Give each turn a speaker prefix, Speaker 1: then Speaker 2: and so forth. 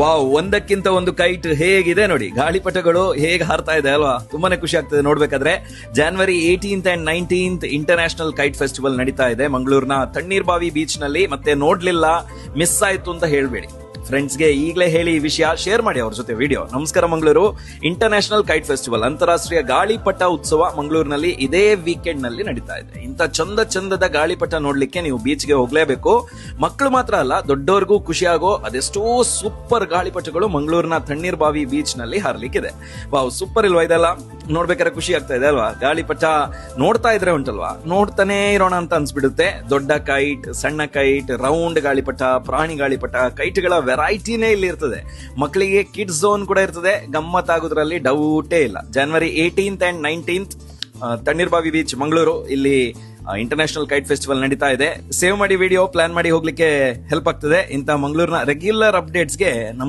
Speaker 1: Wow, ಒಂದಕ್ಕಿಂತ ಒಂದು kite ಹೇಗಿದೆ ನೋಡಿ. ಗಾಳಿಪಟಗಳು ಹೇಗೆ ಹಾರ್ತಾ ಇದೆ ಅಲ್ವಾ, ತುಂಬಾನೇ ಖುಷಿ ಆಗ್ತದೆ ನೋಡ್ಬೇಕಾದ್ರೆ. January 18th and 19th international kite festival ನಡೀತಾ ಇದೆ ಮಂಗಳೂರಿನ ತಣ್ಣೀರ್ಬಾವಿ ಬೀಚ್ ನಲ್ಲಿ. ಮತ್ತೆ ನೋಡ್ಲಿಲ್ಲ, ಮಿಸ್ ಆಯ್ತು ಅಂತ ಹೇಳ್ಬೇಡಿ. ಫ್ರೆಂಡ್ಸ್ಗೆ ಈಗಲೇ ಹೇಳಿ ಈ ವಿಷಯ ಶೇರ್ ಮಾಡಿ ಅವ್ರ ಜೊತೆ ವಿಡಿಯೋ. ನಮಸ್ಕಾರ ಮಂಗಳೂರು ಇಂಟರ್ನ್ಯಾಷನಲ್ ಕೈಟ್ ಫೆಸ್ಟಿವಲ್, ಅಂತಾರಾಷ್ಟ್ರೀಯ ಗಾಳಿಪಟ ಉತ್ಸವ ಮಂಗಳೂರಿನಲ್ಲಿ ಇದೇ ವೀಕೆಂಡ್ ನಲ್ಲಿ ನಡೀತಾ ಇದೆ. ಇಂಥ ಚಂದದ ಗಾಳಿಪಟ ನೋಡ್ಲಿಕ್ಕೆ ನೀವು ಬೀಚ್ಗೆ ಹೋಗ್ಲೇಬೇಕು. ಮಕ್ಕಳು ಮಾತ್ರ ಅಲ್ಲ, ದೊಡ್ಡವ್ರಿಗೂ ಖುಷಿಯಾಗೋ ಅದೆಷ್ಟೋ ಸೂಪರ್ ಗಾಳಿಪಟಗಳು ಮಂಗಳೂರಿನ ತಣ್ಣೀರ್ಬಾವಿ ಬೀಚ್ ನಲ್ಲಿ ಹಾರ್ಲಿಕ್ಕಿದೆ. ವಾವ್, ಸೂಪರ್ ಇಲ್ವಾ ಇದೆಲ್ಲ? ನೋಡ್ಬೇಕಾದ್ರೆ ಖುಷಿ ಆಗ್ತಾ ಇದೆ ಅಲ್ವಾ? ಗಾಳಿಪಟ ನೋಡ್ತಾ ಇದ್ರೆ ಉಂಟಲ್ವಾ, ನೋಡ್ತಾನೆ ಇರೋಣ ಅಂತ ಅನ್ಸ್ಬಿಡುತ್ತೆ. ದೊಡ್ಡ ಕೈಟ್, ಸಣ್ಣ ಕೈಟ್, ರೌಂಡ್ ಗಾಳಿಪಟ, ಪ್ರಾಣಿ ಗಾಳಿಪಟ, ಕೈಟ್ಗಳ ವೆರೈಟಿನೇ ಇಲ್ಲಿ ಇರ್ತದೆ. ಮಕ್ಕಳಿಗೆ ಕಿಡ್ಸ್ ಝೋನ್ ಕೂಡ ಇರ್ತದೆ. ಗಮ್ಮತ್ತಾಗೋದ್ರಲ್ಲಿ ಡೌಟೇ ಇಲ್ಲ. January 18th and 19th Tannirbhavi beach Mangaluru, ಇಲ್ಲಿ ಇಂಟರ್ನ್ಯಾಷನಲ್ ಕೈಟ್ ಫೆಸ್ಟಿವಲ್ ನಡೀತಾ ಇದೆ. ಸೇವ್ ಮಾಡಿ ವಿಡಿಯೋ, ಪ್ಲಾನ್ ಮಾಡಿ ಹೋಗ್ಲಿಕ್ಕೆ ಹೆಲ್ಪ್ ಆಗ್ತದೆ. ಇಂಥ ಮಂಗಳೂರಿನ ರೆಗ್ಯುಲರ್ ಅಪ್ಡೇಟ್ಸ್ಗೆ